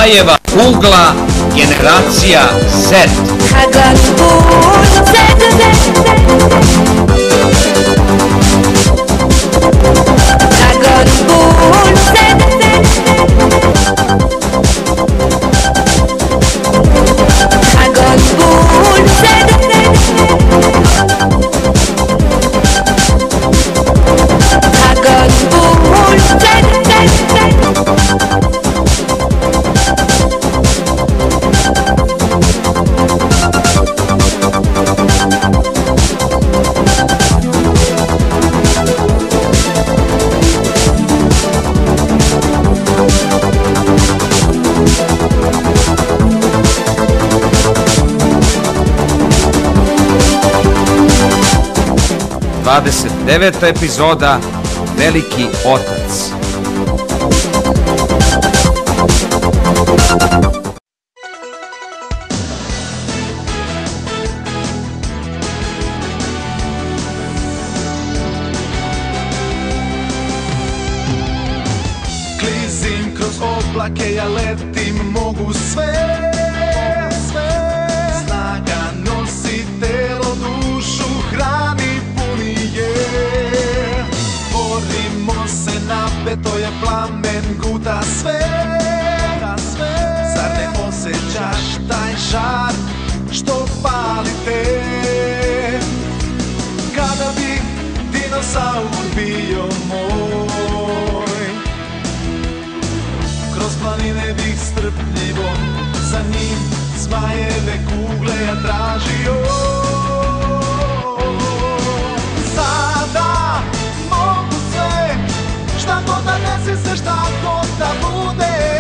Zmajeva kugla, generacija Z. Deveta epizoda Veliki otac. Klizim kroz oblake, ja letim, mogu sve. Snaga nosi telo, dušu hrani, puni je. Borimo se, napeto je plamen, guta sve. Zar ne osjećaš taj žar što pali te? Kada bi dinosaur bio moj, kroz planine bih strpljivo za njim zmajeve kugle ja tražio. Sada mogu sve, šta god da desi se, šta god da bude.